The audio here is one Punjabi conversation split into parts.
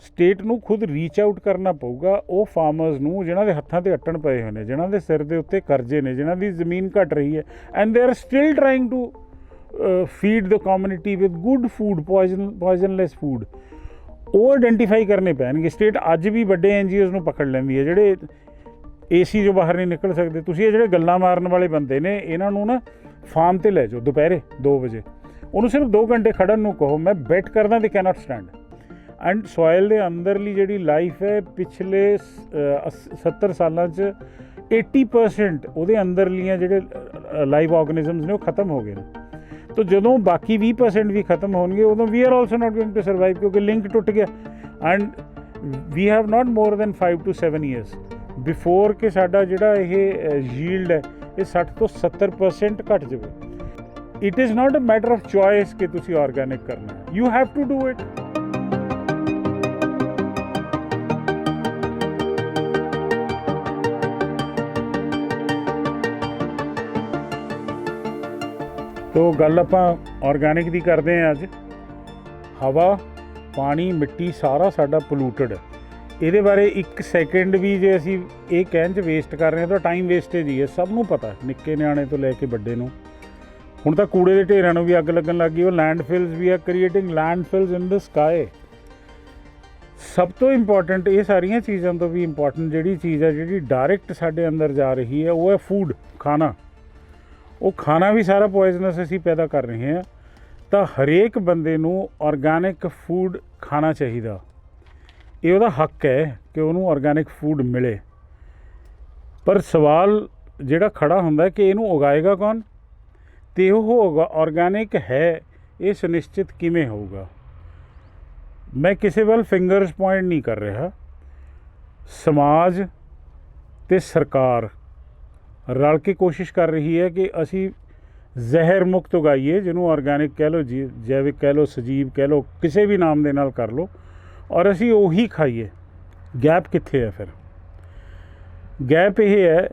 ਸਟੇਟ ਨੂੰ ਖੁਦ ਰੀਚ ਆਊਟ ਕਰਨਾ ਪਊਗਾ ਉਹ ਫਾਰਮਰਸ ਨੂੰ ਜਿਨ੍ਹਾਂ ਦੇ ਹੱਥਾਂ 'ਤੇ ਅੱਟਣ ਪਏ ਹੋਏ ਨੇ, ਜਿਨ੍ਹਾਂ ਦੇ ਸਿਰ ਦੇ ਉੱਤੇ ਕਰਜ਼ੇ ਨੇ, ਜਿਨ੍ਹਾਂ ਦੀ ਜ਼ਮੀਨ ਘਟ ਰਹੀ ਹੈ, and they are still trying to feed the community with good food, poisonless food. ਉਹ ਆਇਡੈਂਟੀਫਾਈ ਕਰਨੇ ਪੈਣਗੇ। ਸਟੇਟ ਅੱਜ ਵੀ ਵੱਡੇ NGOs ਨੂੰ ਪਕੜ ਲੈਂਦੀ ਹੈ ਜਿਹੜੇ AC 'ਚੋਂ ਬਾਹਰ ਨਹੀਂ ਨਿਕਲ ਸਕਦੇ। ਤੁਸੀਂ ਇਹ ਜਿਹੜੇ ਗੱਲਾਂ ਮਾਰਨ ਵਾਲੇ ਬੰਦੇ ਨੇ ਇਹਨਾਂ ਨੂੰ ਨਾ ਫਾਰਮ 'ਤੇ ਲੈ ਜਾਓ ਦੁਪਹਿਰੇ 2 ਵਜੇ, ਉਹਨੂੰ ਸਿਰਫ 2 ਘੰਟੇ ਖੜਨ ਨੂੰ ਕਹੋ, ਮੈਂ ਬੈਟ ਕਰਦਾ ਦੇ ਕੈਨੋਟ ਸਟੈਂਡ। ਐਂਡ ਸੋਇਲ ਦੇ ਅੰਦਰਲੀ ਜਿਹੜੀ ਲਾਈਫ ਹੈ ਪਿਛਲੇ 70 ਸਾਲਾਂ 'ਚ 80% ਉਹਦੇ ਅੰਦਰਲੀਆਂ ਜਿਹੜੇ ਲਾਈਵ ਆਰਗੈਨਿਜ਼ਮਸ ਨੇ ਉਹ ਖਤਮ ਹੋ ਗਏ ਨੇ। ਤਾਂ ਜਦੋਂ ਬਾਕੀ 20% ਵੀ ਖਤਮ ਹੋਣਗੇ ਉਦੋਂ we are also not going to survive, ਕਿਉਂਕਿ ਲਿੰਕ ਟੁੱਟ ਗਿਆ। And we have not more than 5 to 7 years before ਕਿ ਸਾਡਾ ਜਿਹੜਾ ਇਹ ਯੀਲਡ ਹੈ ਇਹ 60 ਤੋਂ 70% ਘਟ ਜਾਵੇ। It is not a matter of choice ਕਿ ਤੁਸੀਂ ਆਰਗੈਨਿਕ ਕਰਨਾ ਹੈ, you have to do it. ਤੋ ਗੱਲ ਆਪਾਂ ਆਰਗੈਨਿਕ ਦੀ ਕਰਦੇ ਹਾਂ। ਅੱਜ ਹਵਾ, ਪਾਣੀ, ਮਿੱਟੀ ਸਾਰਾ ਸਾਡਾ ਪੋਲੂਟਡ ਹੈ। ਇਹਦੇ ਬਾਰੇ 1 ਸੈਕਿੰਡ ਵੀ ਜੇ ਅਸੀਂ ਇਹ ਕਹਿਣ 'ਚ ਵੇਸਟ ਕਰ ਰਹੇ ਹਾਂ ਤਾਂ ਟਾਈਮ ਵੇਸਟੇਜ ਹੀ ਹੈ। ਸਭ ਨੂੰ ਪਤਾ, ਨਿੱਕੇ ਨਿਆਣੇ ਤੋਂ ਲੈ ਕੇ ਵੱਡੇ ਨੂੰ। ਹੁਣ ਤਾਂ ਕੂੜੇ ਦੇ ਢੇਰਾਂ ਨੂੰ ਵੀ ਅੱਗ ਲੱਗਣ ਲੱਗ ਗਈ। ਉਹ ਲੈਂਡਫਿਲਸ ਵੀ ਆ ਕ੍ਰੀਏਟਿੰਗ ਲੈਂਡਫਿਲਸ ਇਨ ਦ ਸਕਾਈ। ਸਭ ਤੋਂ ਇੰਪੋਰਟੈਂਟ, ਇਹ ਸਾਰੀਆਂ ਚੀਜ਼ਾਂ ਤੋਂ ਵੀ ਇੰਪੋਰਟੈਂਟ ਜਿਹੜੀ ਚੀਜ਼ ਹੈ ਜਿਹੜੀ ਡਾਇਰੈਕਟ ਸਾਡੇ ਅੰਦਰ ਜਾ ਰਹੀ ਹੈ ਉਹ ਹੈ ਫੂਡ, ਖਾਣਾ। ਉਹ ਖਾਣਾ ਵੀ ਸਾਰਾ ਪੋਇਜ਼ਨਸ ਅਸੀਂ ਪੈਦਾ ਕਰ ਰਹੇ ਹਾਂ। ਤਾਂ ਹਰੇਕ ਬੰਦੇ ਨੂੰ ਆਰਗੈਨਿਕ ਫੂਡ ਖਾਣਾ ਚਾਹੀਦਾ। ਇਹ ਉਹਦਾ ਹੱਕ ਹੈ ਕਿ ਉਹਨੂੰ ਆਰਗੈਨਿਕ ਫੂਡ ਮਿਲੇ। ਪਰ ਸਵਾਲ ਜਿਹੜਾ ਖੜਾ ਹੁੰਦਾ ਕਿ ਇਹਨੂੰ ਉਗਾਏਗਾ ਕੌਣ ਅਤੇ ਉਹ ਆਰਗੈਨਿਕ ਹੈ ਇਹ ਸੁਨਿਸ਼ਚਿਤ ਕਿਵੇਂ ਹੋਊਗਾ। ਮੈਂ ਕਿਸੇ ਵੱਲ ਫਿੰਗਰਸ ਪੁਆਇੰਟ ਨਹੀਂ ਕਰ ਰਿਹਾ। ਸਮਾਜ ਅਤੇ ਸਰਕਾਰ ਰਲ ਕੇ ਕੋਸ਼ਿਸ਼ ਕਰ ਰਹੀ ਹੈ ਕਿ ਅਸੀਂ ਜ਼ਹਿਰ ਮੁਕਤ ਉਗਾਈਏ, ਜਿਹਨੂੰ ਆਰਗੈਨਿਕ ਕਹਿ ਲਓ, ਜੈਵਿਕ ਕਹਿ ਲਓ, ਸਜੀਵ ਕਹਿ ਲਓ, ਕਿਸੇ ਵੀ ਨਾਮ ਦੇ ਨਾਲ ਕਰ ਲਓ, ਔਰ ਅਸੀਂ ਉਹੀ ਖਾਈਏ। ਗੈਪ ਕਿੱਥੇ ਹੈ ਫਿਰ? ਗੈਪ ਇਹ ਹੈ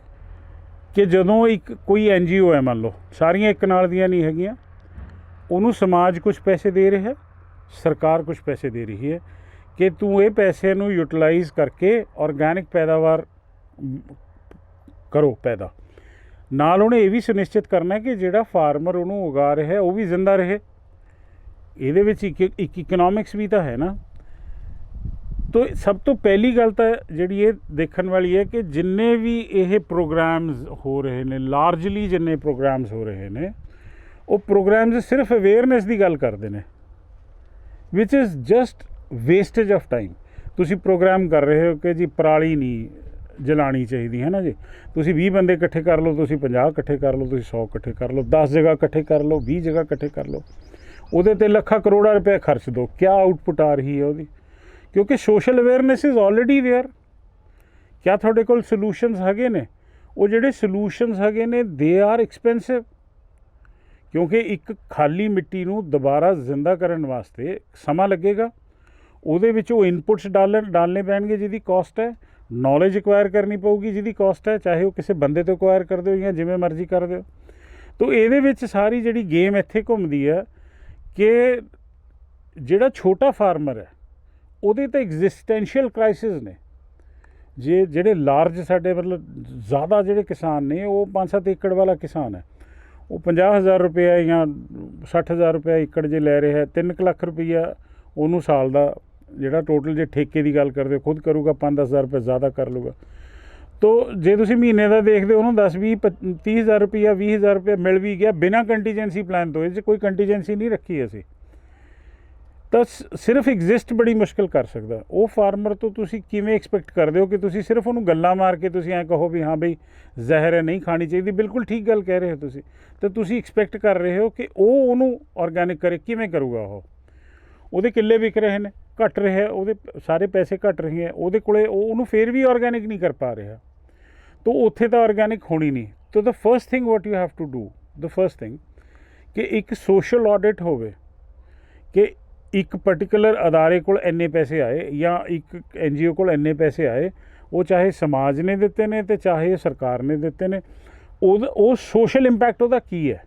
ਕਿ ਜਦੋਂ ਇੱਕ ਕੋਈ NGO ਹੈ, ਮੰਨ ਲਓ ਸਾਰੀਆਂ ਇੱਕ ਨਾਲ ਦੀਆਂ ਨਹੀਂ ਹੈਗੀਆਂ, ਉਹਨੂੰ ਸਮਾਜ ਕੁਛ ਪੈਸੇ ਦੇ ਰਿਹਾ, ਸਰਕਾਰ ਕੁਛ ਪੈਸੇ ਦੇ ਰਹੀ ਹੈ ਕਿ ਤੂੰ ਇਹ ਪੈਸੇ ਨੂੰ ਯੂਟੀਲਾਈਜ਼ ਕਰਕੇ ਆਰਗੈਨਿਕ ਪੈਦਾਵਾਰ ਕਰੋ ਪੈਦਾ। ਨਾਲ ਉਹਨੇ ਇਹ ਵੀ ਸੁਨਿਸ਼ਚਿਤ ਕਰਨਾ ਕਿ ਜਿਹੜਾ ਫਾਰਮਰ ਉਹਨੂੰ ਉਗਾ ਰਿਹਾ ਉਹ ਵੀ ਜ਼ਿੰਦਾ ਰਹੇ। ਇਹਦੇ ਵਿੱਚ ਇੱਕ ਇਕਨੋਮਿਕਸ ਵੀ ਤਾਂ ਹੈ ਨਾ। ਤੋ ਸਭ ਤੋਂ ਪਹਿਲੀ ਗੱਲ ਤਾਂ ਜਿਹੜੀ ਇਹ ਦੇਖਣ ਵਾਲੀ ਹੈ ਕਿ ਜਿੰਨੇ ਵੀ ਇਹ ਪ੍ਰੋਗਰਾਮਸ ਹੋ ਰਹੇ ਨੇ, ਲਾਰਜਲੀ ਜਿੰਨੇ ਪ੍ਰੋਗਰਾਮਸ ਹੋ ਰਹੇ ਨੇ, ਉਹ ਪ੍ਰੋਗਰਾਮਸ ਸਿਰਫ ਅਵੇਅਰਨੈਸ ਦੀ ਗੱਲ ਕਰਦੇ ਨੇ, which is just wastage of time. ਤੁਸੀਂ ਪ੍ਰੋਗਰਾਮ ਕਰ ਰਹੇ ਹੋ ਕਿ ਜੀ ਪਰਾਲੀ ਨਹੀਂ ਜਲਾਉਣੀ ਚਾਹੀਦੀ ਹੈ ਨਾ ਜੀ, ਤੁਸੀਂ 20 ਬੰਦੇ ਇਕੱਠੇ ਕਰ ਲਓ, ਤੁਸੀਂ 50 ਇਕੱਠੇ ਕਰ ਲਓ, ਤੁਸੀਂ 100 ਇਕੱਠੇ ਕਰ ਲਓ, 10 ਜਗ੍ਹਾ ਇਕੱਠੇ ਕਰ ਲਓ, 20 ਜਗ੍ਹਾ ਇਕੱਠੇ ਕਰ ਲਓ, ਉਹਦੇ 'ਤੇ ਲੱਖਾਂ ਕਰੋੜਾਂ ਰੁਪਏ ਖਰਚ ਦਿਓ, ਕਿਆ ਆਊਟਪੁੱਟ ਆ ਰਹੀ ਹੈ ਉਹਦੀ? ਕਿਉਂਕਿ social awareness is already there. ਕਿਆ ਤੁਹਾਡੇ ਕੋਲ ਸੋਲੂਸ਼ਨਸ ਹੈਗੇ ਨੇ? ਉਹ ਜਿਹੜੇ ਸੋਲੂਸ਼ਨਸ ਹੈਗੇ ਨੇ ਦੇ ਆਰ ਐਕਸਪੈਂਸਿਵ, ਕਿਉਂਕਿ ਇੱਕ ਖਾਲੀ ਮਿੱਟੀ ਨੂੰ ਦੁਬਾਰਾ ਜ਼ਿੰਦਾ ਕਰਨ ਵਾਸਤੇ ਸਮਾਂ ਲੱਗੇਗਾ। ਉਹਦੇ ਵਿੱਚ ਉਹ ਇਨਪੁਟਸ ਡਾਲਣੇ ਪੈਣਗੇ ਜਿਹਦੀ ਕੋਸਟ ਹੈ, ਨੌਲੇਜ ਐਕਵਾਇਰ ਕਰਨੀ ਪਊਗੀ ਜਿਹਦੀ ਕੋਸਟ ਹੈ, ਚਾਹੇ ਉਹ ਕਿਸੇ ਬੰਦੇ ਤੋਂ ਐਕਵਾਇਰ ਕਰ ਦਿਓ ਜਾਂ ਜਿਵੇਂ ਮਰਜ਼ੀ ਕਰ ਦਿਓ। ਤੋ ਇਹਦੇ ਵਿੱਚ ਸਾਰੀ ਜਿਹੜੀ ਗੇਮ ਇੱਥੇ ਘੁੰਮਦੀ ਹੈ ਕਿ ਜਿਹੜਾ ਛੋਟਾ ਫਾਰਮਰ ਹੈ ਉਹਦੇ ਤਾਂ ਐਗਜ਼ਿਸਟੈਂਸ਼ੀਅਲ ਕ੍ਰਾਈਸਿਸ ਨੇ। ਜਿਹੜੇ ਲਾਰਜ ਸਾਡੇ ਮਤਲਬ ਜ਼ਿਆਦਾ ਜਿਹੜੇ ਕਿਸਾਨ ਨੇ, ਉਹ 5-7 ਏਕੜ ਵਾਲਾ ਕਿਸਾਨ ਹੈ, ਉਹ 50,000 ਰੁਪਇਆ ਜਾਂ 60,000 ਰੁਪਇਆ ਏਕੜ ਜੇ ਲੈ ਰਿਹਾ, 3 ਲੱਖ ਰੁਪਈਆ ਉਹਨੂੰ ਸਾਲ ਦਾ ਜਿਹੜਾ ਟੋਟਲ ਜੇ ਠੇਕੇ ਦੀ ਗੱਲ ਕਰਦੇ ਖੁਦ ਕਰੂਗਾ 5-10,000 ਰੁਪਏ ਜ਼ਿਆਦਾ ਕਰ ਲੂਗਾ। ਤੋ ਜੇ ਤੁਸੀਂ ਮਹੀਨੇ ਦਾ ਦੇਖਦੇ ਉਹਨੂੰ 10-20-30,000 ਰੁਪਈਆ 20,000 ਰੁਪਏ ਮਿਲ ਵੀ ਗਿਆ ਬਿਨਾਂ ਕੰਟੀਜੈਂਸੀ ਪਲਾਨ ਤੋਂ। ਇਹ 'ਚ ਕੋਈ ਕੰਟੀਜੈਂਸੀ ਨਹੀਂ ਰੱਖੀ ਅਸੀਂ, ਤਾਂ ਸਿਰਫ ਐਗਜ਼ਿਸਟ ਬੜੀ ਮੁਸ਼ਕਿਲ ਕਰ ਸਕਦਾ। ਉਹ ਫਾਰਮਰ ਤੋਂ ਤੁਸੀਂ ਕਿਵੇਂ ਐਕਸਪੈਕਟ ਕਰਦੇ ਹੋ ਕਿ ਤੁਸੀਂ ਸਿਰਫ ਉਹਨੂੰ ਗੱਲਾਂ ਮਾਰ ਕੇ ਤੁਸੀਂ ਐਂ ਕਹੋ ਵੀ ਹਾਂ ਬਈ ਜ਼ਹਿਰ ਹੈ ਨਹੀਂ ਖਾਣੀ ਚਾਹੀਦੀ? ਬਿਲਕੁਲ ਠੀਕ ਗੱਲ ਕਹਿ ਰਹੇ ਹੋ ਤੁਸੀਂ। ਤਾਂ ਤੁਸੀਂ ਐਕਸਪੈਕਟ ਕਰ ਰਹੇ ਹੋ ਕਿ ਉਹ ਉਹਨੂੰ ਆਰਗੈਨਿਕ ਕਰੇ। ਕਿਵੇਂ ਕਰੂਗਾ ਉਹ? ਉਹਦੇ ਕਿੱਲੇ ਵਿਕ ਰਹੇ ਨੇ, ਘਟ ਰਿਹਾ, ਉਹਦੇ ਸਾਰੇ ਪੈਸੇ ਘਟ ਰਹੇ ਹੈ, ਉਹਦੇ ਕੋਲੇ ਉਹਨੂੰ ਫਿਰ ਵੀ ਆਰਗੈਨਿਕ ਨਹੀਂ ਕਰ ਪਾ ਰਿਹਾ, ਤਾਂ ਉੱਥੇ ਤਾਂ ਆਰਗੈਨਿਕ ਹੋਣੀ ਨਹੀਂ। ਤਾਂ the first thing what you have to do, the first thing ਕਿ ਇੱਕ ਸੋਸ਼ਲ ਆਡਿਟ ਹੋਵੇ ਕਿ ਇੱਕ ਪਰਟੀਕੂਲਰ ਅਦਾਰੇ ਕੋਲ ਇੰਨੇ ਪੈਸੇ ਆਏ ਜਾਂ ਇੱਕ NGO ਕੋਲ ਇੰਨੇ ਪੈਸੇ ਆਏ, ਉਹ ਚਾਹੇ ਸਮਾਜ ਨੇ ਦਿੱਤੇ ਨੇ ਅਤੇ ਚਾਹੇ ਸਰਕਾਰ ਨੇ ਦਿੱਤੇ ਨੇ, ਉਹ ਸੋਸ਼ਲ ਇੰਪੈਕਟ ਉਹਦਾ ਕੀ ਹੈ,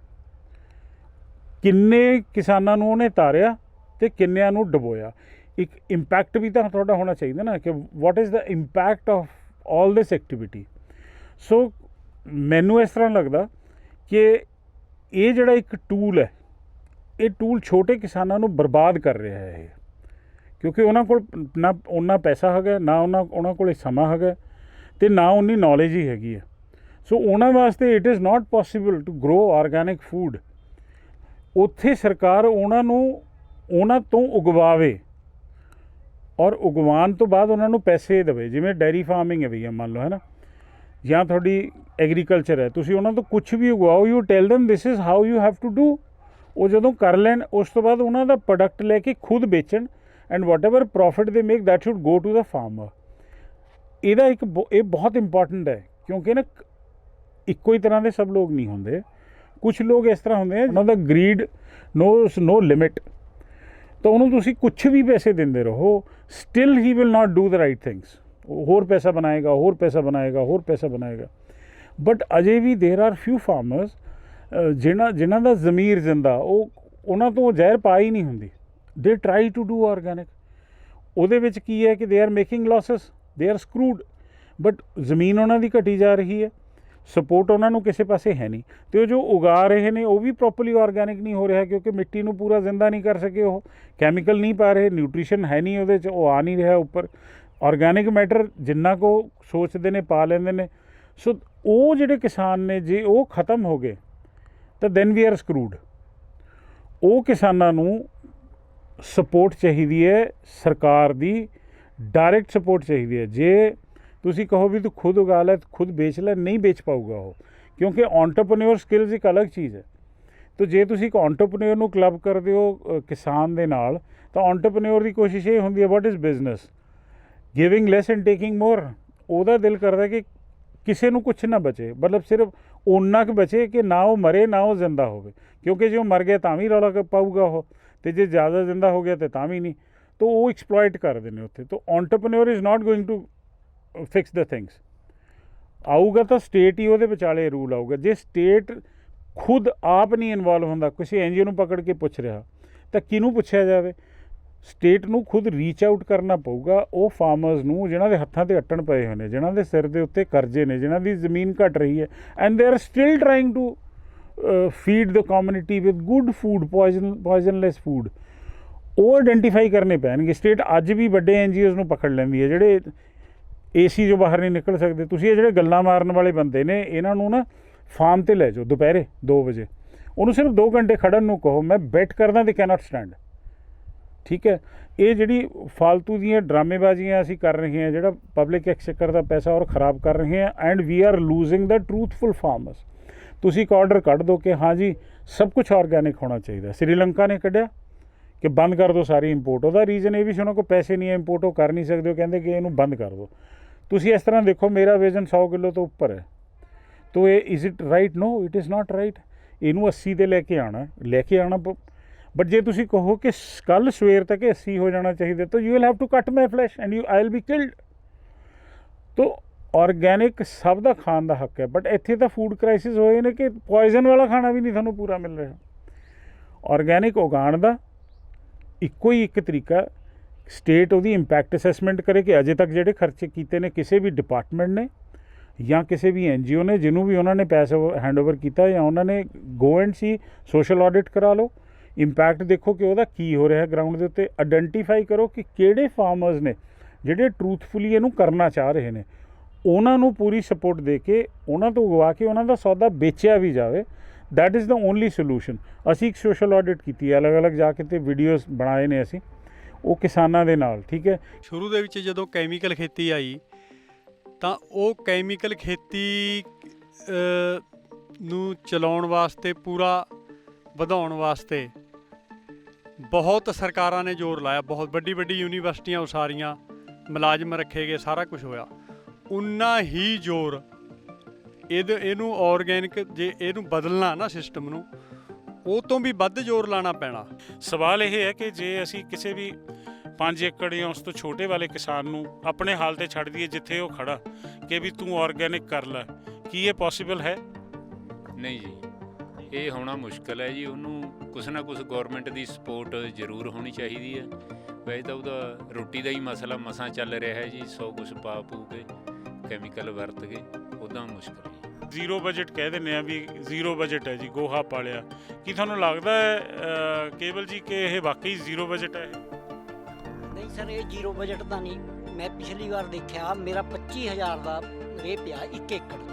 ਕਿੰਨੇ ਕਿਸਾਨਾਂ ਨੂੰ ਉਹਨੇ ਤਾਰਿਆ ਅਤੇ ਕਿੰਨਿਆਂ ਨੂੰ ਡੁਬੋਇਆ। ਇੱਕ ਇੰਪੈਕਟ ਵੀ ਤਾਂ ਤੁਹਾਡਾ ਹੋਣਾ ਚਾਹੀਦਾ ਨਾ, ਕਿ what is the impact of all this activity. So ਮੈਨੂੰ ਇਸ ਤਰ੍ਹਾਂ ਲੱਗਦਾ ਕਿ ਇਹ ਜਿਹੜਾ ਇੱਕ ਟੂਲ ਹੈ, ਇਹ ਟੂਲ ਛੋਟੇ ਕਿਸਾਨਾਂ ਨੂੰ ਬਰਬਾਦ ਕਰ ਰਿਹਾ ਹੈ ਇਹ, ਕਿਉਂਕਿ ਉਹਨਾਂ ਕੋਲ ਨਾ ਉਹਨਾਂ ਪੈਸਾ ਹੈਗਾ, ਨਾ ਉਹਨਾਂ ਕੋਲ ਸਮਾਂ ਹੈਗਾ, ਅਤੇ ਨਾ ਉਨੀ ਨੌਲੇਜ ਹੀ ਹੈਗੀ ਹੈ। ਸੋ ਉਹਨਾਂ ਵਾਸਤੇ it is not possible to grow organic food. ਉੱਥੇ ਸਰਕਾਰ ਉਹਨਾਂ ਤੋਂ ਉਗਵਾਵੇ, ਔਰ ਉਗਵਾਉਣ ਤੋਂ ਬਾਅਦ ਉਹਨਾਂ ਨੂੰ ਪੈਸੇ ਦੇਵੇ। ਜਿਵੇਂ ਡੇਅਰੀ ਫਾਰਮਿੰਗ ਹੈ ਭਈਆ, ਮੰਨ ਲਓ, ਹੈ ਨਾ, ਜਾਂ ਤੁਹਾਡੀ ਐਗਰੀਕਲਚਰ ਹੈ, ਤੁਸੀਂ ਉਹਨਾਂ ਤੋਂ ਕੁਛ ਵੀ ਉਗਵਾਓ, you tell them this is how you have to do. ਉਹ ਜਦੋਂ ਕਰ ਲੈਣ, ਉਸ ਤੋਂ ਬਾਅਦ ਉਹਨਾਂ ਦਾ ਪ੍ਰੋਡਕਟ ਲੈ ਕੇ ਖੁਦ ਵੇਚਣ, and whatever profit they make that should go to the farmer. ਇਹਦਾ ਇਹ ਬਹੁਤ ਇੰਪੋਰਟੈਂਟ ਹੈ, ਕਿਉਂਕਿ ਨਾ ਇੱਕੋ ਹੀ ਤਰ੍ਹਾਂ ਦੇ ਸਭ ਲੋਕ ਨਹੀਂ ਹੁੰਦੇ। ਕੁਛ ਲੋਕ ਇਸ ਤਰ੍ਹਾਂ ਹੁੰਦੇ ਆ, ਉਹਨਾਂ ਦਾ ਗਰੀਡ ਨੋ ਲਿਮਿਟ, ਤਾਂ ਉਹਨੂੰ ਤੁਸੀਂ ਕੁਛ ਵੀ ਪੈਸੇ ਦਿੰਦੇ ਰਹੋ, still he will not do the right things. ਹੋਰ ਪੈਸਾ ਬਣਾਏਗਾ, ਹੋਰ ਪੈਸਾ ਬਣਾਏਗਾ, ਹੋਰ ਪੈਸਾ ਬਣਾਏਗਾ। ਬਟ ਅਜੇ ਵੀ ਦੇਰ ਆਰ ਫਿਊ ਫਾਰਮਰਸ ਜਿਨ੍ਹਾਂ ਦਾ ਜ਼ਮੀਰ ਜ਼ਿੰਦਾ, ਉਹਨਾਂ ਤੋਂ ਜ਼ਹਿਰ ਪਾ ਹੀ ਨਹੀਂ ਹੁੰਦੀ। ਦੇ ਟਰਾਈ ਟੂ ਡੂ ਆਰਗੈਨਿਕ। ਉਹਦੇ ਵਿੱਚ ਕੀ ਹੈ ਕਿ they are making ਲਾਸਿਸ, they are ਸਕਰੂਡ, but ਜ਼ਮੀਨ ਉਹਨਾਂ ਦੀ ਘਟੀ ਜਾ ਰਹੀ ਹੈ, ਸਪੋਰਟ ਉਹਨਾਂ ਨੂੰ ਕਿਸੇ ਪਾਸੇ ਹੈ ਨਹੀਂ, ਅਤੇ ਉਹ ਜੋ ਉਗਾ ਰਹੇ ਨੇ ਉਹ ਵੀ ਪ੍ਰੋਪਰਲੀ ਆਰਗੈਨਿਕ ਨਹੀਂ ਹੋ ਰਿਹਾ, ਕਿਉਂਕਿ ਮਿੱਟੀ ਨੂੰ ਪੂਰਾ ਜ਼ਿੰਦਾ ਨਹੀਂ ਕਰ ਸਕੇ। ਉਹ ਕੈਮੀਕਲ ਨਹੀਂ ਪਾ ਰਹੇ, ਨਿਊਟ੍ਰੀਸ਼ਨ ਹੈ ਨਹੀਂ ਉਹਦੇ 'ਚ, ਉਹ ਆ ਨਹੀਂ ਰਿਹਾ ਉੱਪਰ। ਆਰਗੈਨਿਕ ਮੈਟਰ ਜਿੰਨਾ ਕੁ ਸੋਚਦੇ ਨੇ ਪਾ ਲੈਂਦੇ ਨੇ। ਸੋ ਉਹ ਜਿਹੜੇ ਕਿਸਾਨ ਨੇ, ਜੇ ਉਹ ਖ਼ਤਮ ਹੋ ਗਏ ਤਾਂ ਦੈਨ ਵੀ ਆਰ ਸਕਰੂਡ। ਉਹ ਕਿਸਾਨਾਂ ਨੂੰ ਸਪੋਰਟ ਚਾਹੀਦੀ ਹੈ, ਸਰਕਾਰ ਦੀ ਡਾਇਰੈਕਟ ਸਪੋਰਟ ਚਾਹੀਦੀ ਹੈ। ਜੇ ਤੁਸੀਂ ਕਹੋ ਵੀ ਤੂੰ ਖੁਦ ਉਗਾ ਲੈ, ਖੁਦ ਵੇਚ ਲੈ, ਨਹੀਂ ਵੇਚ ਪਾਊਗਾ ਉਹ, ਕਿਉਂਕਿ ਐਂਟਰਪ੍ਰੇਨਿਓਰ ਸਕਿੱਲਸ ਇੱਕ ਅਲੱਗ ਚੀਜ਼ ਹੈ। ਤਾਂ ਜੇ ਤੁਸੀਂ ਇੱਕ ਐਂਟਰਪ੍ਰੇਨਿਓਰ ਨੂੰ ਕਲੱਬ ਕਰਦੇ ਹੋ ਕਿਸਾਨ ਦੇ ਨਾਲ, ਤਾਂ ਐਂਟਰਪ੍ਰੇਨਿਓਰ ਦੀ ਕੋਸ਼ਿਸ਼ ਇਹ ਹੁੰਦੀ ਹੈ, what is business, giving less and taking more. ਉਹਦਾ ਦਿਲ ਕਰਦਾ ਕਿ ਕਿਸੇ ਨੂੰ ਕੁਛ ਨਾ ਬਚੇ, ਮਤਲਬ ਸਿਰਫ ਓਨਾ ਕੁ ਬਚੇ ਕਿ ਨਾ ਉਹ ਮਰੇ, ਨਾ ਉਹ ਜ਼ਿੰਦਾ ਹੋਵੇ, ਕਿਉਂਕਿ ਜੇ ਉਹ ਮਰ ਗਿਆ ਤਾਂ ਵੀ ਰੌਲਾ ਪਾਊਗਾ ਉਹ, ਅਤੇ ਜੇ ਜ਼ਿਆਦਾ ਜ਼ਿੰਦਾ ਹੋ ਗਿਆ ਤਾਂ ਵੀ ਨਹੀਂ। ਤਾਂ ਉਹ ਐਕਸਪਲੋਇਟ ਕਰਦੇ ਨੇ ਉੱਥੇ। ਤਾਂ entrepreneur is not going to fix the things. ਆਊਗਾ ਤਾਂ ਸਟੇਟ ਹੀ ਉਹਦੇ ਵਿਚਾਲੇ ਰੂਲ ਆਊਗਾ। ਜੇ ਸਟੇਟ ਖੁਦ ਆਪ ਨਹੀਂ ਇਨਵੋਲਵ ਹੁੰਦਾ, ਕਿਸੇ NGO ਨੂੰ ਪਕੜ ਕੇ ਪੁੱਛ ਰਿਹਾ, ਤਾਂ ਕਿਹਨੂੰ ਪੁੱਛਿਆ ਜਾਵੇ? ਸਟੇਟ ਨੂੰ ਖੁਦ ਰੀਚ ਆਊਟ ਕਰਨਾ ਪਊਗਾ ਉਹ ਫਾਰਮਰਸ ਨੂੰ, ਜਿਨ੍ਹਾਂ ਦੇ ਹੱਥਾਂ 'ਤੇ ਅੱਟਣ ਪਏ ਹੋਏ ਨੇ, ਜਿਨ੍ਹਾਂ ਦੇ ਸਿਰ ਦੇ ਉੱਤੇ ਕਰਜ਼ੇ ਨੇ, ਜਿਨ੍ਹਾਂ ਦੀ ਜ਼ਮੀਨ ਘਟ ਰਹੀ ਹੈ, and they are still trying to feed the community with good food, poisonless food. ਉਹ ਆਈਡੈਂਟੀਫਾਈ ਕਰਨੇ ਪੈਣਗੇ। ਸਟੇਟ ਅੱਜ ਵੀ ਵੱਡੇ NGOs ਨੂੰ ਪਕੜ ਲੈਂਦੀ ਹੈ, ਜਿਹੜੇ AC 'ਚੋਂ ਬਾਹਰ ਨਹੀਂ ਨਿਕਲ ਸਕਦੇ। ਤੁਸੀਂ ਇਹ ਜਿਹੜੇ ਗੱਲਾਂ ਮਾਰਨ ਵਾਲੇ ਬੰਦੇ ਨੇ, ਇਹਨਾਂ ਨੂੰ ਨਾ ਫਾਰਮ 'ਤੇ ਲੈ ਜਾਓ ਦੁਪਹਿਰੇ 2 ਵਜੇ, ਉਹਨੂੰ ਸਿਰਫ 2 ਘੰਟੇ ਖੜਨ ਨੂੰ ਕਹੋ, ਮੈਂ ਬੈਟ ਕਰਦਾ ਦੇ ਕੈਨੋਟ ਸਟੈਂਡ। ਠੀਕ ਹੈ, ਇਹ ਜਿਹੜੀ ਫਾਲਤੂ ਦੀਆਂ ਡਰਾਮੇਬਾਜ਼ੀਆਂ ਅਸੀਂ ਕਰ ਰਹੇ ਹਾਂ, ਜਿਹੜਾ ਪਬਲਿਕ ਐਕਸਚੇਕਰ ਦਾ ਪੈਸਾ ਔਰ ਖ਼ਰਾਬ ਕਰ ਰਹੇ ਹਾਂ, and we are losing the truthful farmers. ਤੁਸੀਂ ਇੱਕ ਆਰਡਰ ਕੱਢ ਦਿਓ ਕਿ ਹਾਂ ਜੀ ਸਭ ਕੁਛ ਆਰਗੈਨਿਕ ਹੋਣਾ ਚਾਹੀਦਾ। ਸ੍ਰੀਲੰਕਾ ਨੇ ਕੱਢਿਆ ਕਿ ਬੰਦ ਕਰ ਦਿਓ ਸਾਰੀ ਇੰਪੋਰਟ। ਉਹਦਾ ਰੀਜ਼ਨ ਇਹ ਵੀ ਸੀ ਉਹਨਾਂ ਕੋਲ ਪੈਸੇ ਨਹੀਂ ਹੈ, ਇੰਪੋਰਟ ਉਹ ਕਰ ਨਹੀਂ ਸਕਦੇ, ਉਹ ਕਹਿੰਦੇ ਕਿ ਇਹਨੂੰ ਬੰਦ ਕਰ ਦਿਓ। ਤੁਸੀਂ ਇਸ ਤਰ੍ਹਾਂ ਦੇਖੋ, ਮੇਰਾ ਵਜ਼ਨ 100 ਕਿਲੋ ਤੋਂ ਉੱਪਰ ਹੈ, ਤਾਂ ਇਹ is it right? No, it is not right. ਇਹਨੂੰ 80 ਤੇ ਲੈ ਕੇ ਆਉਣਾ। ਬਟ ਜੇ ਤੁਸੀਂ ਕਹੋ ਕਿ ਕੱਲ੍ਹ ਸਵੇਰ ਤੱਕ 80 ਹੋ ਜਾਣਾ ਚਾਹੀਦਾ, ਤਾਂ you will have to cut my flesh and I will be killed. ਤਾਂ ਆਰਗੈਨਿਕ ਸਭ ਦਾ ਖਾਣ ਦਾ ਹੱਕ ਹੈ, ਬਟ ਇੱਥੇ ਤਾਂ ਫੂਡ ਕ੍ਰਾਈਸਿਸ ਹੋਏ ਨੇ ਕਿ ਪੋਇਜ਼ਨ ਵਾਲਾ ਖਾਣਾ ਵੀ ਨਹੀਂ ਤੁਹਾਨੂੰ ਪੂਰਾ ਮਿਲ ਰਿਹਾ। ਆਰਗੈਨਿਕ ਉਗਾਉਣ ਦਾ ਇੱਕੋ ਹੀ ਇੱਕ ਤਰੀਕਾ, ਸਟੇਟ ਉਹਦੀ ਇੰਪੈਕਟ ਅਸੈਸਮੈਂਟ ਕਰੇ ਕਿ ਅਜੇ ਤੱਕ ਜਿਹੜੇ ਖਰਚੇ ਕੀਤੇ ਨੇ ਕਿਸੇ ਵੀ ਡਿਪਾਰਟਮੈਂਟ ਨੇ ਜਾਂ ਕਿਸੇ ਵੀ NGO ਨੇ, ਜਿਹਨੂੰ ਵੀ ਉਹਨਾਂ ਨੇ ਪੈਸਾ ਹੈਂਡਓਵਰ ਕੀਤਾ, ਜਾਂ ਉਹਨਾਂ ਨੇ go and C social audit ਕਰਾ ਲਓ, ਇੰਪੈਕਟ ਦੇਖੋ ਕਿ ਉਹਦਾ ਕੀ ਹੋ ਰਿਹਾ ਗਰਾਊਂਡ ਦੇ ਉੱਤੇ। ਆਈਡੈਂਟੀਫਾਈ ਕਰੋ ਕਿ ਕਿਹੜੇ ਫਾਰਮਰਸ ਨੇ ਜਿਹੜੇ ਟਰੂਥਫੁਲੀ ਇਹਨੂੰ ਕਰਨਾ ਚਾਹ ਰਹੇ ਨੇ, ਉਹਨਾਂ ਨੂੰ ਪੂਰੀ ਸਪੋਰਟ ਦੇ ਕੇ ਉਹਨਾਂ ਤੋਂ ਉਗਵਾ ਕੇ ਉਹਨਾਂ ਦਾ ਸੌਦਾ ਵੇਚਿਆ ਵੀ ਜਾਵੇ। That is the only solution. ਅਸੀਂ ਇੱਕ ਸੋਸ਼ਲ ਆਡਿਟ ਕੀਤੀ ਹੈ, ਅਲੱਗ-ਅਲੱਗ ਜਾ ਕੇ ਤੇ ਵੀਡੀਓਜ਼ ਬਣਾਏ ਨੇ ਅਸੀਂ, ਉਹ ਕਿਸਾਨਾਂ ਦੇ ਨਾਲ। ਠੀਕ ਹੈ, ਸ਼ੁਰੂ ਦੇ ਵਿੱਚ ਜਦੋਂ ਕੈਮੀਕਲ ਖੇਤੀ ਆਈ, ਤਾਂ ਉਹ ਕੈਮੀਕਲ ਖੇਤੀ ਨੂੰ ਚਲਾਉਣ ਵਾਸਤੇ, ਪੂਰਾ ਵਧਾਉਣ ਵਾਸਤੇ ਬਹੁਤ ਸਰਕਾਰਾਂ ਨੇ ਜ਼ੋਰ ਲਾਇਆ। ਬਹੁਤ ਵੱਡੀ ਯੂਨੀਵਰਸਿਟੀਆਂ ਉਸਾਰੀਆਂ, ਮੁਲਾਜ਼ਮ ਰੱਖੇ ਗਏ, ਸਾਰਾ ਕੁਝ ਹੋਇਆ। ਉਨਾ ਹੀ ਜ਼ੋਰ ਇਹਨੂੰ ਆਰਗੈਨਿਕ, ਜੇ ਇਹਨੂੰ ਬਦਲਣਾ ਨਾ ਸਿਸਟਮ ਨੂੰ, ਉਹ ਤੋਂ ਵੀ ਵੱਧ ਜ਼ੋਰ ਲਾਣਾ ਪੈਣਾ। ਸਵਾਲ ਇਹ ਹੈ ਕਿ ਜੇ ਅਸੀਂ ਕਿਸੇ ਵੀ 5 ਏਕੜ ਜਾਂ ਉਸ ਤੋਂ ਛੋਟੇ ਵਾਲੇ ਕਿਸਾਨ ਨੂੰ ਆਪਣੇ ਹਾਲ 'ਤੇ ਛੱਡ ਦਈਏ ਜਿੱਥੇ ਉਹ ਖੜਾ, ਕਿ ਵੀ ਤੂੰ ਆਰਗੈਨਿਕ ਕਰ ਲੈ, ਕੀ ਇਹ ਪੋਸੀਬਲ ਹੈ? ਨਹੀਂ ਜੀ, ਇਹ ਹੋਣਾ ਮੁਸ਼ਕਿਲ ਹੈ ਜੀ। ਉਹਨੂੰ ਕੁਛ ਨਾ ਕੁਛ ਗੌਰਮੈਂਟ ਦੀ ਸਪੋਰਟ ਜ਼ਰੂਰ ਹੋਣੀ ਚਾਹੀਦੀ ਹੈ। ਵੈਸੇ ਤਾਂ ਉਹਦਾ ਰੋਟੀ ਦਾ ਹੀ ਮਸਲਾ ਮਸਾਂ ਚੱਲ ਰਿਹਾ ਹੈ ਜੀ, 100 ਕੁਛ ਪਾ ਪੂ ਕੇ ਕੈਮੀਕਲ ਵਰਤ ਕੇ ਉੱਦਾਂ ਮੁਸ਼ਕਲ ਹੈ। ਜ਼ੀਰੋ ਬਜਟ ਕਹਿ ਦਿੰਦੇ ਆ ਵੀ ਜ਼ੀਰੋ ਬਜਟ ਹੈ ਜੀ, ਗੋਹਾ ਪਾਲਿਆ। ਕੀ ਤੁਹਾਨੂੰ ਲੱਗਦਾ ਹੈ ਕੇਵਲ ਜੀ ਕਿ ਇਹ ਵਾਕਈ ਜ਼ੀਰੋ ਬਜਟ ਹੈ? ਨਹੀਂ ਸਰ, ਇਹ ਜ਼ੀਰੋ ਬਜਟ ਤਾਂ ਨਹੀਂ। ਮੈਂ ਪਿਛਲੀ ਵਾਰ ਦੇਖਿਆ, ਮੇਰਾ 25,000 ਦਾ ਰੇਹ ਪਿਆ 1 ਏਕੜ 'ਚ।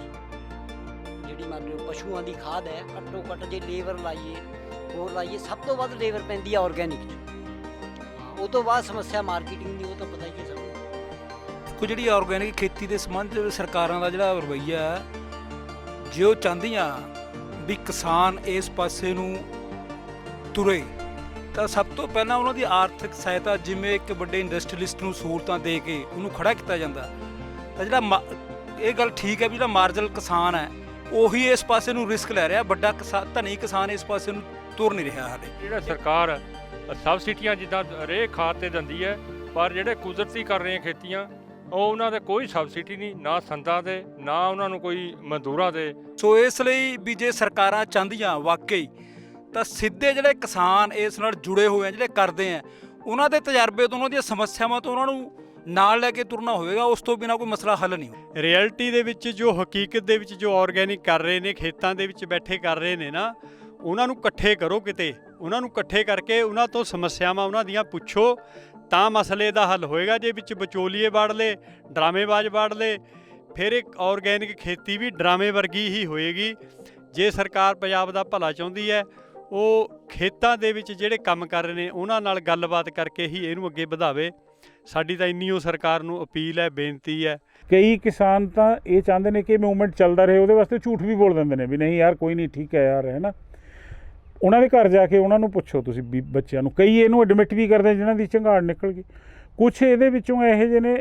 ਜਿਹੜੀ ਮੰਨ ਲਓ ਪਸ਼ੂਆਂ ਦੀ ਖਾਦ ਹੈ, ਘੱਟੋ ਘੱਟ ਜੇ ਲੇਬਰ ਲਾਈਏ, ਹੋਰ ਲਾਈਏ, ਸਭ ਤੋਂ ਵੱਧ ਲੇਬਰ ਪੈਂਦੀ ਆ ਆਰਗੈਨਿਕ 'ਚ। ਉਹ ਤੋਂ ਬਾਅਦ ਸਮੱਸਿਆ ਮਾਰਕੀਟਿੰਗ ਦੀ, ਉਹ ਤਾਂ ਪਤਾ ਹੀ ਹੈ ਸਭ ਨੂੰ। ਕੋਈ ਜਿਹੜੀ ਆਰਗੈਨਿਕ ਖੇਤੀ ਦੇ ਸੰਬੰਧ ਵਿੱਚ ਸਰਕਾਰਾਂ ਦਾ ਜਿਹੜਾ ਰਵੱਈਆ ਹੈ, ਜੇ ਉਹ ਚਾਹੁੰਦੀਆਂ ਵੀ ਕਿਸਾਨ ਇਸ ਪਾਸੇ ਨੂੰ ਤੁਰੇ, ਤਾਂ ਸਭ ਤੋਂ ਪਹਿਲਾਂ ਉਹਨਾਂ ਦੀ ਆਰਥਿਕ ਸਹਾਇਤਾ, ਜਿਵੇਂ ਇੱਕ ਵੱਡੇ ਇੰਡਸਟਰੀਲਿਸਟ ਨੂੰ ਸਹੂਲਤਾਂ ਦੇ ਕੇ ਉਹਨੂੰ ਖੜਾ ਕੀਤਾ ਜਾਂਦਾ, ਤਾਂ ਜਿਹੜਾ ਇਹ ਗੱਲ ਠੀਕ ਹੈ ਵੀ ਜਿਹੜਾ ਮਾਰਜਨਲ ਕਿਸਾਨ ਹੈ ਉਹੀ ਇਸ ਪਾਸੇ ਨੂੰ ਰਿਸਕ ਲੈ ਰਿਹਾ, ਵੱਡਾ ਧਨੀ ਕਿਸਾਨ ਇਸ ਪਾਸੇ ਨੂੰ ਤੁਰ ਨਹੀਂ ਰਿਹਾ ਹਾਲੇ। ਜਿਹੜਾ ਸਰਕਾਰ ਸਬਸਿਡੀਆਂ ਜਿੱਦਾਂ ਰੇਹ ਖਾਦ ਤੇ ਦਿੰਦੀ ਹੈ, ਪਰ ਜਿਹੜੇ ਕੁਦਰਤੀ ਕਰ ਰਹੇ ਖੇਤੀਆਂ ਉਹ ਉਹਨਾਂ ਦੇ ਕੋਈ ਸਬਸਿਡੀ ਨਹੀਂ, ਨਾ ਸੰਦਾਂ ਤੇ ਨਾ ਉਹਨਾਂ ਨੂੰ ਕੋਈ ਮਜ਼ਦੂਰਾਂ ਦੇ। ਸੋ ਇਸ ਲਈ ਵੀ ਜੇ ਸਰਕਾਰਾਂ ਚਾਹੁੰਦੀਆਂ ਵਾਕਈ, ਤਾਂ ਸਿੱਧੇ ਜਿਹੜੇ ਕਿਸਾਨ ਇਸ ਨਾਲ ਜੁੜੇ ਹੋਏ ਆ, ਜਿਹੜੇ ਕਰਦੇ ਆ, ਉਹਨਾਂ ਦੇ ਤਜਰਬੇ ਤੋਂ, ਉਹਨਾਂ ਦੀਆਂ ਸਮੱਸਿਆਵਾਂ ਤੋਂ ਉਹਨਾਂ ਨੂੰ ਨਾਲ ਲੈ ਕੇ ਤੁਰਨਾ ਹੋਵੇਗਾ। ਉਸ ਤੋਂ ਬਿਨਾਂ ਕੋਈ ਮਸਲਾ ਹੱਲ ਨਹੀਂ। ਰਿਐਲਿਟੀ ਦੇ ਵਿੱਚ ਜੋ ਹਕੀਕਤ ਦੇ ਵਿੱਚ ਜੋ ਆਰਗੈਨਿਕ ਕਰ ਰਹੇ ਨੇ, ਖੇਤਾਂ ਦੇ ਵਿੱਚ ਬੈਠੇ ਕਰ ਰਹੇ ਨੇ ਨਾ, ਉਹਨਾਂ ਨੂੰ ਇਕੱਠੇ ਕਰੋ ਕਿਤੇ, ਉਹਨਾਂ ਨੂੰ ਇਕੱਠੇ ਕਰਕੇ ਉਹਨਾਂ ਤੋਂ ਸਮੱਸਿਆਵਾਂ ਉਹਨਾਂ ਦੀਆਂ ਪੁੱਛੋ, ਤਾਂ ਮਸਲੇ ਦਾ ਹੱਲ ਹੋਏਗਾ। ਜੇ ਵਿੱਚ ਵਿਚੋਲੀਏ ਵੜ ਲਏ, ਡਰਾਮੇਬਾਜ਼ ਵੜ ਲਏ, ਫਿਰ ਇੱਕ ਆਰਗੈਨਿਕ ਖੇਤੀ ਵੀ ਡਰਾਮੇ ਵਰਗੀ ਹੀ ਹੋਏਗੀ। ਜੇ ਸਰਕਾਰ ਪੰਜਾਬ ਦਾ ਭਲਾ ਚਾਹੁੰਦੀ ਹੈ, ਉਹ ਖੇਤਾਂ ਦੇ ਵਿੱਚ ਜਿਹੜੇ ਕੰਮ ਕਰ ਰਹੇ ਨੇ ਉਹਨਾਂ ਨਾਲ ਗੱਲਬਾਤ ਕਰਕੇ ਹੀ ਇਹਨੂੰ ਅੱਗੇ ਵਧਾਵੇ। ਸਾਡੀ ਤਾਂ ਇੰਨੀ ਉਹ ਸਰਕਾਰ ਨੂੰ ਅਪੀਲ ਹੈ, ਬੇਨਤੀ ਹੈ। ਕਈ ਕਿਸਾਨ ਤਾਂ ਇਹ ਚਾਹੁੰਦੇ ਨੇ ਕਿ ਮੂਵਮੈਂਟ ਚੱਲਦਾ ਰਹੇ, ਉਹਦੇ ਵਾਸਤੇ ਝੂਠ ਵੀ ਬੋਲ ਦਿੰਦੇ ਨੇ ਵੀ ਨਹੀਂ ਯਾਰ ਕੋਈ ਨਹੀਂ, ਠੀਕ ਹੈ ਯਾਰ, ਹੈ ਨਾ। ਉਹਨਾਂ ਦੇ ਘਰ ਜਾ ਕੇ ਉਹਨਾਂ ਨੂੰ ਪੁੱਛੋ ਤੁਸੀਂ ਵੀ ਬੱਚਿਆਂ ਨੂੰ, ਕਈ ਇਹਨੂੰ ਐਡਮਿਟ ਵੀ ਕਰਦੇ ਜਿਨ੍ਹਾਂ ਦੀ ਝੰਗਾੜ ਨਿਕਲ ਗਈ। ਕੁਛ ਇਹਦੇ ਵਿੱਚੋਂ ਇਹੋ ਜਿਹੇ ਨੇ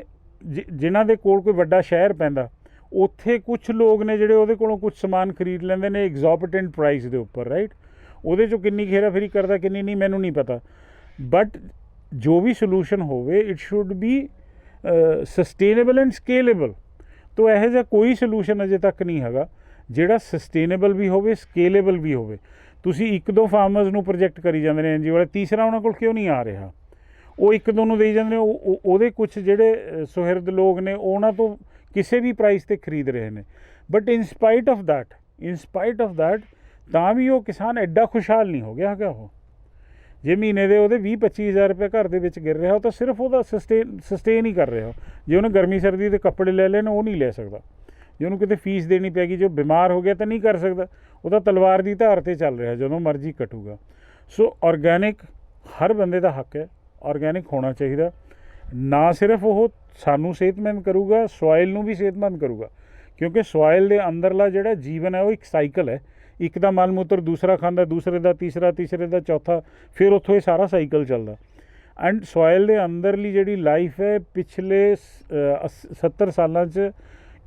ਜਿਨ੍ਹਾਂ ਦੇ ਕੋਲ ਕੋਈ ਵੱਡਾ ਸ਼ਹਿਰ ਪੈਂਦਾ, ਉੱਥੇ ਕੁਛ ਲੋਕ ਨੇ ਜਿਹੜੇ ਉਹਦੇ ਕੋਲੋਂ ਕੁਛ ਸਮਾਨ ਖਰੀਦ ਲੈਂਦੇ ਨੇ ਐਗਜ਼ੋਰਬਿਟੈਂਟ ਪ੍ਰਾਈਸ ਦੇ ਉੱਪਰ, ਰਾਈਟ। ਉਹਦੇ 'ਚੋਂ ਕਿੰਨੀ ਖੇਰਾਫੇਰੀ ਕਰਦਾ, ਕਿੰਨੀ ਨਹੀਂ, ਮੈਨੂੰ ਨਹੀਂ ਪਤਾ। ਬਟ ਜੋ ਵੀ ਸੋਲੂਸ਼ਨ ਹੋਵੇ, it should be sustainable and scalable. ਤੋ ਇਹੋ ਜਿਹਾ ਕੋਈ ਸੋਲੂਸ਼ਨ ਅਜੇ ਤੱਕ ਨਹੀਂ ਹੈਗਾ ਜਿਹੜਾ ਸਸਟੇਨੇਬਲ ਵੀ ਹੋਵੇ, ਸਕੇਲੇਬਲ ਵੀ ਹੋਵੇ। ਤੁਸੀਂ 1-2 ਫਾਰਮਰਸ ਨੂੰ ਪ੍ਰੋਜੈਕਟ ਕਰੀ ਜਾਂਦੇ ਨੇ NGO ਵਾਲੇ, ਤੀਸਰਾ ਉਹਨਾਂ ਕੋਲ ਕਿਉਂ ਨਹੀਂ ਆ ਰਿਹਾ? ਉਹ 1-2 ਨੂੰ ਦੇਈ ਜਾਂਦੇ ਨੇ, ਉਹਦੇ ਕੁਛ ਜਿਹੜੇ ਸੁਹਿਰਦ ਲੋਕ ਨੇ ਉਹਨਾਂ ਤੋਂ ਕਿਸੇ ਵੀ ਪ੍ਰਾਈਸ 'ਤੇ ਖਰੀਦ ਰਹੇ ਨੇ। ਬਟ ਇਨ ਸਪਾਈਟ ਆਫ ਦੈਟ ਤਾਂ ਵੀ ਉਹ ਕਿਸਾਨ ਐਡਾ ਖੁਸ਼ਹਾਲ ਨਹੀਂ ਹੋ ਗਿਆ ਹੈਗਾ। ਉਹ ਜੇ ਮਹੀਨੇ ਦੇ ਉਹਦੇ 20-25 ਹਜ਼ਾਰ ਰੁਪਏ ਘਰ ਦੇ ਵਿੱਚ ਗਿਰ ਰਿਹਾ, ਉਹ ਤਾਂ ਸਿਰਫ ਉਹਦਾ ਸਸਟੇਨ ਹੀ ਕਰ ਰਿਹਾ। ਜੇ ਉਹਨੇ ਗਰਮੀ ਸਰਦੀ ਦੇ ਕੱਪੜੇ ਲੈ ਲੈਣ, ਉਹ ਨਹੀਂ ਲੈ ਸਕਦਾ। ਜੇ ਉਹਨੂੰ ਕਿਤੇ ਫੀਸ ਦੇਣੀ ਪੈਗੀ, ਜੋ ਬਿਮਾਰ ਹੋ ਗਿਆ ਤਾਂ ਨਹੀਂ ਕਰ ਸਕਦਾ। ਉਹ ਤਾਂ ਤਲਵਾਰ ਦੀ ਧਾਰ 'ਤੇ ਚੱਲ ਰਿਹਾ, ਜਦੋਂ ਮਰਜ਼ੀ ਕੱਟੂਗਾ। ਸੋ ਆਰਗੈਨਿਕ ਹਰ ਬੰਦੇ ਦਾ ਹੱਕ ਹੈ, ਆਰਗੈਨਿਕ ਹੋਣਾ ਚਾਹੀਦਾ। ਨਾ ਸਿਰਫ ਉਹ ਸਾਨੂੰ ਸਿਹਤਮੰਦ ਕਰੂਗਾ, ਸੋਇਲ ਨੂੰ ਵੀ ਸਿਹਤਮੰਦ ਕਰੂਗਾ, ਕਿਉਂਕਿ ਸੋਇਲ ਦੇ ਅੰਦਰਲਾ ਜਿਹੜਾ ਜੀਵਨ ਹੈ ਉਹ ਇੱਕ ਸਾਈਕਲ ਹੈ। ਇੱਕ ਦਾ ਮਲ ਮੂਤਰ ਦੂਸਰਾ ਖਾਂਦਾ, ਦੂਸਰੇ ਦਾ ਤੀਸਰਾ, ਤੀਸਰੇ ਦਾ ਚੌਥਾ, ਫਿਰ ਉੱਥੋਂ ਇਹ ਸਾਰਾ ਸਾਈਕਲ ਚੱਲਦਾ। ਐਂਡ ਸੋਇਲ ਦੇ ਅੰਦਰਲੀ ਜਿਹੜੀ ਲਾਈਫ ਹੈ, ਪਿਛਲੇ 70 ਸਾਲਾਂ 'ਚ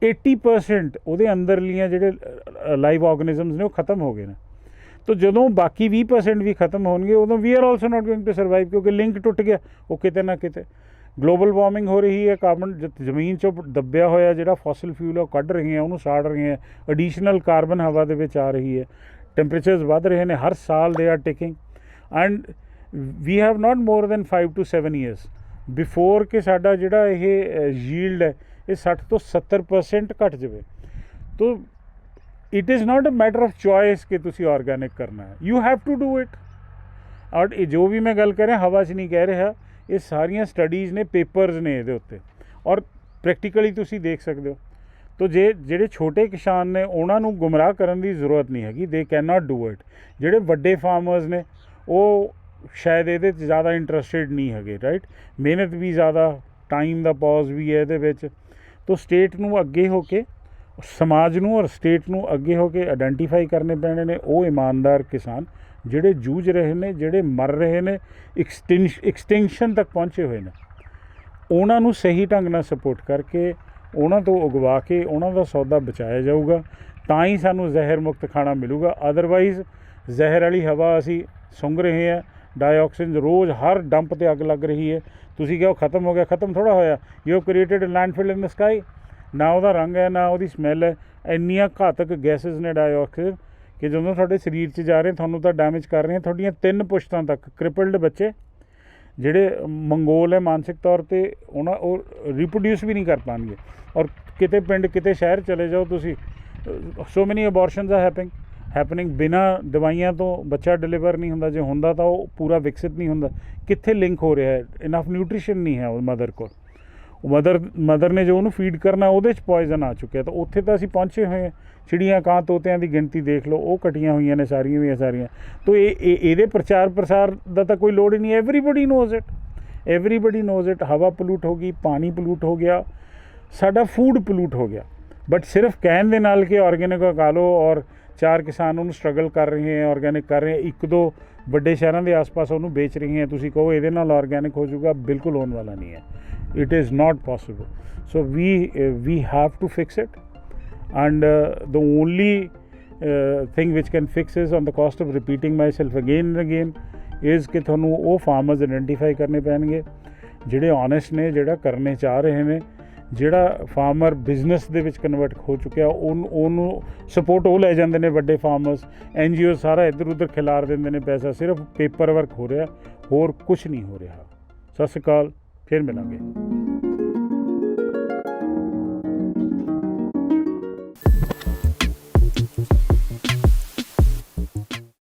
80% ਉਹਦੇ ਅੰਦਰਲੀਆਂ ਜਿਹੜੇ ਲਾਈਵ ਆਰਗੈਨਿਜ਼ਮਸ ਨੇ ਉਹ ਖਤਮ ਹੋ ਗਏ ਨੇ। ਤੋ ਜਦੋਂ ਬਾਕੀ 20% ਵੀ ਖਤਮ ਹੋਣਗੇ, ਉਦੋਂ we are also not going to survive, ਕਿਉਂਕਿ ਲਿੰਕ ਟੁੱਟ ਗਿਆ ਉਹ ਕਿਤੇ ਨਾ ਕਿਤੇ। ਗਲੋਬਲ ਵਾਰਮਿੰਗ ਹੋ ਰਹੀ ਹੈ, ਕਾਰਬਨ ਜ਼ਮੀਨ 'ਚੋਂ ਦੱਬਿਆ ਹੋਇਆ ਜਿਹੜਾ ਫੋਸਲ ਫਿਊਲ ਹੈ ਉਹ ਕੱਢ ਰਹੇ ਆ, ਉਹਨੂੰ ਸਾੜ ਰਹੇ ਆ। ਐਡੀਸ਼ਨਲ ਕਾਰਬਨ ਹਵਾ ਦੇ ਵਿੱਚ ਆ ਰਹੀ ਹੈ, ਟੈਂਪਰੇਚਰਸ ਵੱਧ ਰਹੇ ਨੇ ਹਰ ਸਾਲ, they are taking. And we have not more than 5 to 7 years before ਕਿ ਸਾਡਾ ਜਿਹੜਾ ਇਹ ਯੀਲਡ ਹੈ ਇਹ 60 ਤੋਂ 70% ਘਟ ਜਾਵੇ। ਤੋ it is not a matter of choice ਕਿ ਤੁਸੀਂ ਆਰਗੈਨਿਕ ਕਰਨਾ ਹੈ, you have to do it. ਔਰ ਇਹ ਜੋ ਵੀ ਮੈਂ ਗੱਲ ਕਰ ਰਿਹਾ ਹਵਾ 'ਚ ਨਹੀਂ ਕਹਿ ਰਿਹਾ, ਇਹ ਸਾਰੀਆਂ ਸਟੱਡੀਜ਼ ਨੇ, ਪੇਪਰਸ ਨੇ ਇਹਦੇ ਉੱਤੇ, ਔਰ ਪ੍ਰੈਕਟੀਕਲੀ ਤੁਸੀਂ ਦੇਖ ਸਕਦੇ ਹੋ। ਤੋ ਜਿਹੜੇ ਛੋਟੇ ਕਿਸਾਨ ਨੇ ਉਹਨਾਂ ਨੂੰ ਗੁੰਮਰਾਹ ਕਰਨ ਦੀ ਜ਼ਰੂਰਤ ਨਹੀਂ ਹੈਗੀ, they can not do it. ਜਿਹੜੇ ਵੱਡੇ ਫਾਰਮਰਸ ਨੇ ਉਹ ਸ਼ਾਇਦ ਇਹਦੇ 'ਚ ਜ਼ਿਆਦਾ ਇੰਟਰਸਟਿਡ ਨਹੀਂ ਹੈਗੇ, ਰਾਈਟ। ਮਿਹਨਤ ਵੀ ਜ਼ਿਆਦਾ, ਟਾਈਮ ਦਾ ਪੌਜ਼ ਵੀ ਹੈ ਇਹਦੇ ਵਿੱਚ। ਤੋ ਸਟੇਟ ਨੂੰ ਅੱਗੇ ਹੋ ਕੇ, ਸਮਾਜ ਨੂੰ ਔਰ ਸਟੇਟ ਨੂੰ ਅੱਗੇ ਹੋ ਕੇ ਆਇਡੈਂਟੀਫਾਈ ਕਰਨੇ ਪੈਣੇ ਨੇ ਉਹ ਇਮਾਨਦਾਰ ਕਿਸਾਨ ਜਿਹੜੇ ਜੂਝ ਰਹੇ ਨੇ, ਜਿਹੜੇ ਮਰ ਰਹੇ ਨੇ, ਐਕਸਟਿੰਕਸ਼ਨ ਤੱਕ ਪਹੁੰਚੇ ਹੋਏ ਨੇ। ਉਹਨਾਂ ਨੂੰ ਸਹੀ ਢੰਗ ਨਾਲ ਸਪੋਰਟ ਕਰਕੇ, ਉਹਨਾਂ ਤੋਂ ਉਗਵਾ ਕੇ ਉਹਨਾਂ ਦਾ ਸੌਦਾ ਬਚਾਇਆ ਜਾਊਗਾ, ਤਾਂ ਹੀ ਸਾਨੂੰ ਜ਼ਹਿਰ ਮੁਕਤ ਖਾਣਾ ਮਿਲੂਗਾ। ਅਦਰਵਾਈਜ਼ ਜ਼ਹਿਰ ਵਾਲੀ ਹਵਾ ਅਸੀਂ ਸੁੰਘ ਰਹੇ ਹਾਂ, ਡਾਈਆਕਸਿਨ ਰੋਜ਼ ਹਰ ਡੰਪ 'ਤੇ ਅੱਗ ਲੱਗ ਰਹੀ ਹੈ। ਤੁਸੀਂ ਕਹੋ ਖਤਮ ਹੋ ਗਿਆ, ਖਤਮ ਥੋੜ੍ਹਾ ਹੋਇਆ। You have created landfill in the sky. ਨਾ ਉਹਦਾ ਰੰਗ ਹੈ, ਨਾ ਉਹਦੀ ਸਮੈਲ ਹੈ। ਇੰਨੀਆਂ ਘਾਤਕ ਗੈਸਿਸ ਨੇ ਡਾਈਆਕਸਿਨ ਕਿ ਜਦੋਂ ਤੁਹਾਡੇ ਸਰੀਰ 'ਚ ਜਾ ਰਹੇ ਤੁਹਾਨੂੰ ਤਾਂ ਡੈਮੇਜ ਕਰ ਰਹੇ। ਤੁਹਾਡੀਆਂ 3 ਪੁਸ਼ਤਾਂ ਤੱਕ ਕ੍ਰਿਪਲਡ ਬੱਚੇ ਜਿਹੜੇ ਮੰਗੋਲ ਹੈ ਮਾਨਸਿਕ ਤੌਰ ਤੇ ਉਹ ਰੀਪਰੋਡਿਊਸ ਵੀ ਨਹੀਂ ਕਰ ਪਾਣਗੇ। ਔਰ ਕਿਤੇ ਪਿੰਡ ਕਿਤੇ ਸ਼ਹਿਰ ਚਲੇ ਜਾਓ ਤੁਸੀਂ, ਸੋ ਮੈਨੀ ਅਬੋਰਸ਼ਨਸ ਆਰ ਹੈਪਨਿੰਗ ਬਿਨਾਂ ਦਵਾਈਆਂ ਤੋਂ ਬੱਚਾ ਡਿਲੀਵਰ ਨਹੀਂ ਹੁੰਦਾ, ਜੇ ਹੁੰਦਾ ਤਾਂ ਉਹ ਪੂਰਾ ਵਿਕਸਿਤ ਨਹੀਂ ਹੁੰਦਾ। ਕਿੱਥੇ ਲਿੰਕ ਹੋ ਰਿਹਾ ਹੈ? ਇਨਫ ਨਿਊਟ੍ਰੀਸ਼ਨ ਨਹੀਂ ਹੈ ਉਹ ਮਦਰ ਕੋਲ। ਮਦਰ ਨੇ ਜੋ ਉਹਨੂੰ ਫੀਡ ਕਰਨਾ ਉਹਦੇ 'ਚ ਪੋਇਜ਼ਨ ਆ ਚੁੱਕਿਆ। ਤਾਂ ਉੱਥੇ ਤਾਂ ਅਸੀਂ ਪਹੁੰਚੇ ਹੋਏ ਹਾਂ। ਚਿੜੀਆਂ ਕਾਂ ਤੋਤਿਆਂ ਦੀ ਗਿਣਤੀ ਦੇਖ ਲਓ, ਉਹ ਘਟੀਆਂ ਹੋਈਆਂ ਨੇ ਸਾਰੀਆਂ ਦੀਆਂ ਸਾਰੀਆਂ। ਤਾਂ ਇਹਦੇ ਪ੍ਰਚਾਰ ਪ੍ਰਸਾਰ ਦਾ ਤਾਂ ਕੋਈ ਲੋੜ ਹੀ ਨਹੀਂ। Everybody knows it. ਹਵਾ ਪੋਲੂਟ ਹੋ ਗਈ, ਪਾਣੀ ਪੋਲੂਟ ਹੋ ਗਿਆ, ਸਾਡਾ ਫੂਡ ਪੋਲੂਟ ਹੋ ਗਿਆ। ਬਟ ਸਿਰਫ ਕਹਿਣ ਦੇ ਨਾਲ ਕਿ ਆਰਗੈਨਿਕ ਉਗਾ ਲਓ ਔਰ 4 ਕਿਸਾਨ ਉਹਨੂੰ ਸਟਰਗਲ ਕਰ ਰਹੇ ਹੈ, ਆਰਗੈਨਿਕ ਕਰ ਰਹੇ, 1-2 ਵੱਡੇ ਸ਼ਹਿਰਾਂ ਦੇ ਆਸ-ਪਾਸ ਉਹਨੂੰ ਵੇਚ ਰਹੇ ਹੈ, ਤੁਸੀਂ ਕਹੋ ਇਹਦੇ ਨਾਲ ਆਰਗੈਨਿਕ ਹੋ ਜਾਊਗਾ, ਬਿਲਕੁਲ ਹੋਣ ਵਾਲਾ ਨਹੀਂ ਹੈ। It is not possible. So we have to fix it, and the only thing which can fix is, on the cost of repeating myself again and again, is ਕਿ ਤੁਹਾਨੂੰ ਉਹ farmers identify ਕਰਨੇ ਪੈਣਗੇ ਜਿਹੜੇ honest ਨੇ, ਜਿਹੜਾ ਕਰਨੇ ਚਾਹ ਰਹੇ ਨੇ, ਜਿਹੜਾ ਫਾਰਮਰ ਬਿਜ਼ਨਸ ਦੇ ਵਿੱਚ ਕਨਵਰਟ ਹੋ ਚੁੱਕਿਆ, ਉਹਨੂੰ ਸਪੋਰਟ ਉਹ ਲੈ ਜਾਂਦੇ ਨੇ ਵੱਡੇ ਫਾਰਮਰਸ। NGO ਸਾਰਾ ਇੱਧਰ ਉੱਧਰ ਖਿਲਾਰ ਦਿੰਦੇ ਨੇ ਪੈਸਾ, ਸਿਰਫ ਪੇਪਰ ਵਰਕ ਹੋ ਰਿਹਾ, ਹੋਰ ਕੁਝ ਨਹੀਂ ਹੋ ਰਿਹਾ। ਸਤਿ ਸ਼੍ਰੀ ਅਕਾਲ, ਫਿਰ ਮਿਲਾਂਗੇ।